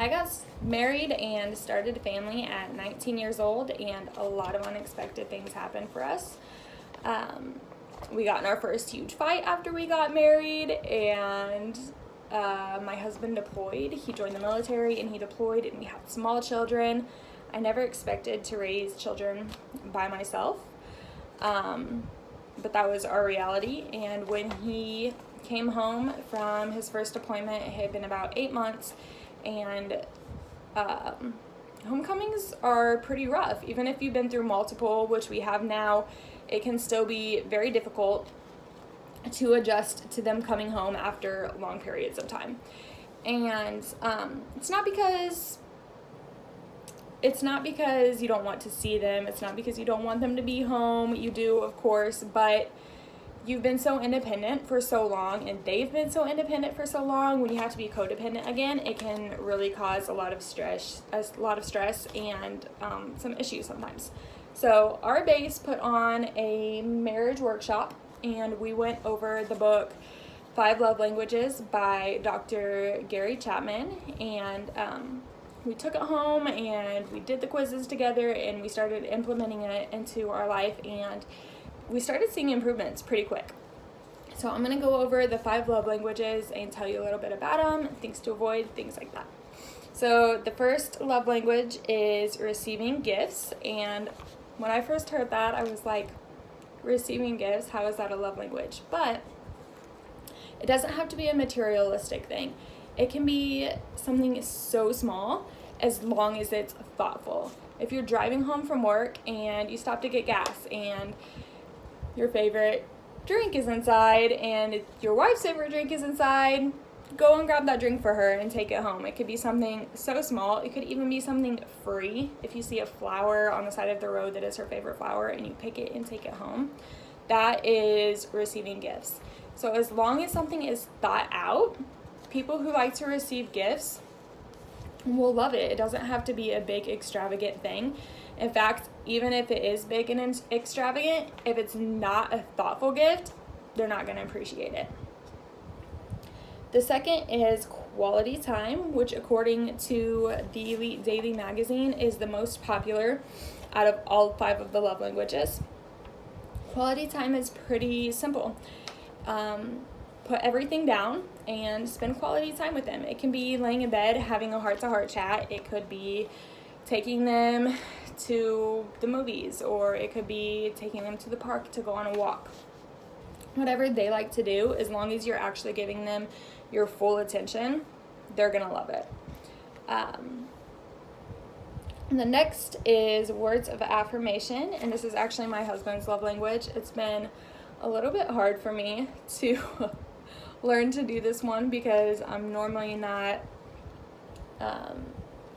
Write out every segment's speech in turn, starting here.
I got married and started a family at 19 years old, and a lot of unexpected things happened for us. We got in our first huge fight after we got married, and my husband deployed. He joined the military and he deployed, and we had small children. I never expected to raise children by myself, but that was our reality. And when he came home from his first deployment, it had been about 8 months, and homecomings are pretty rough. Even if you've been through multiple, which we have now, it can still be very difficult to adjust to them coming home after long periods of time. And it's not because you don't want to see them. It's not because you don't want them to be home. You do, of course, but you've been so independent for so long, and they've been so independent for so long. When you have to be codependent again, it can really cause a lot of stress and some issues sometimes. So our base put on a marriage workshop, and we went over the book 5 Love Languages by Dr. Gary Chapman, and we took it home and we did the quizzes together, and we started implementing it into our life, and we started seeing improvements pretty quick. So I'm going to go over the 5 love languages and tell you a little bit about them, things to avoid, things like that. So the first love language is receiving gifts, and when I first heard that, I was like, receiving gifts, how is that a love language? But it doesn't have to be a materialistic thing. It can be something so small as long as it's thoughtful. If you're driving home from work and you stop to get gas, and your favorite drink is inside and your wife's favorite drink is inside, go and grab that drink for her and take it home. It could be something so small. It could even be something free. If you see a flower on the side of the road that is her favorite flower and you pick it and take it home, that is receiving gifts. So as long as something is thought out, people who like to receive gifts will love it. It doesn't have to be a big extravagant thing. In fact, even if it is big and extravagant, if it's not a thoughtful gift, they're not going to appreciate it. The second is quality time, which according to the Elite Daily magazine is the most popular out of all 5 of the love languages. Quality time is pretty simple. Put everything down and spend quality time with them. It can be laying in bed, having a heart-to-heart chat. It could be taking them to the movies, or it could be taking them to the park to go on a walk. Whatever they like to do, as long as you're actually giving them your full attention, they're gonna love it. And the next is words of affirmation, and this is actually my husband's love language. It's been a little bit hard for me to learn to do this one because I'm normally not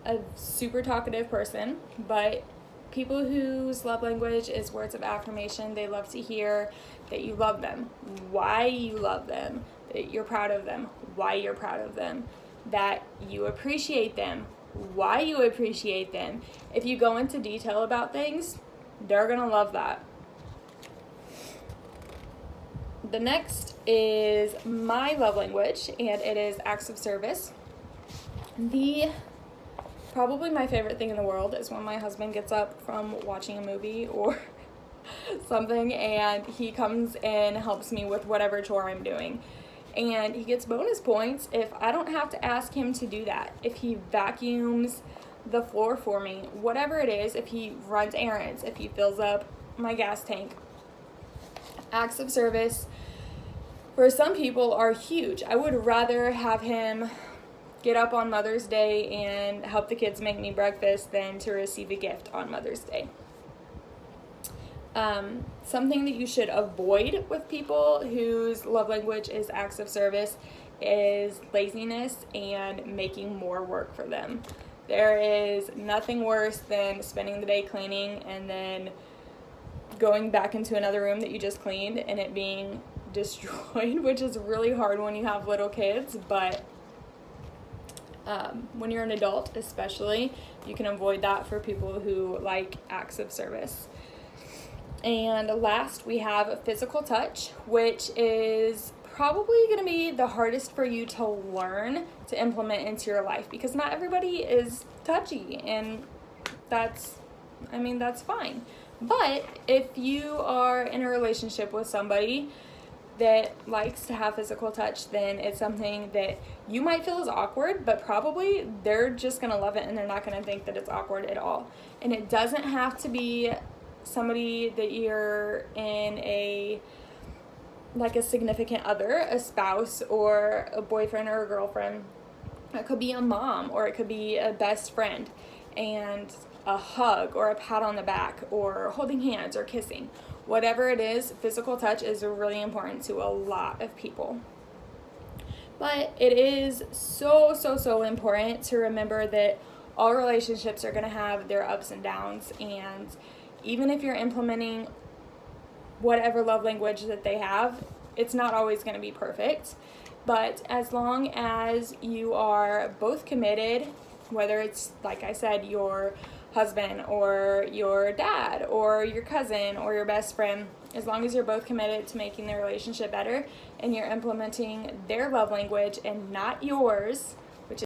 a super talkative person, but people whose love language is words of affirmation, they love to hear that you love them, why you love them, that you're proud of them, why you're proud of them, that you appreciate them, why you appreciate them. If you go into detail about things, they're gonna love that. The next is my love language, and it is acts of service. Probably my favorite thing in the world is when my husband gets up from watching a movie or something, and he comes and helps me with whatever chore I'm doing. And he gets bonus points if I don't have to ask him to do that. If he vacuums the floor for me, whatever it is, if he runs errands, if he fills up my gas tank. Acts of service for some people are huge. I would rather have him get up on Mother's Day and help the kids make me breakfast than to receive a gift on Mother's Day. Something that you should avoid with people whose love language is acts of service is laziness and making more work for them. There is nothing worse than spending the day cleaning and then going back into another room that you just cleaned and it being destroyed, which is really hard when you have little kids, but when you're an adult especially, you can avoid that for people who like acts of service. And last, we have physical touch, which is probably going to be the hardest for you to learn to implement into your life, because not everybody is touchy, and that's fine. But if you are in a relationship with somebody that likes to have physical touch, then it's something that you might feel is awkward, but probably they're just going to love it, and they're not going to think that it's awkward at all. And it doesn't have to be somebody that you're in a significant other, a spouse, or a boyfriend or a girlfriend. It could be a mom, or it could be a best friend, and a hug or a pat on the back or holding hands or kissing. Whatever it is, physical touch is really important to a lot of people. But it is so, so, so important to remember that all relationships are going to have their ups and downs, and even if you're implementing whatever love language that they have, it's not always going to be perfect. But as long as you are both committed, whether it's, like I said, your husband or your dad or your cousin or your best friend, as long as you're both committed to making the relationship better and you're implementing their love language and not yours,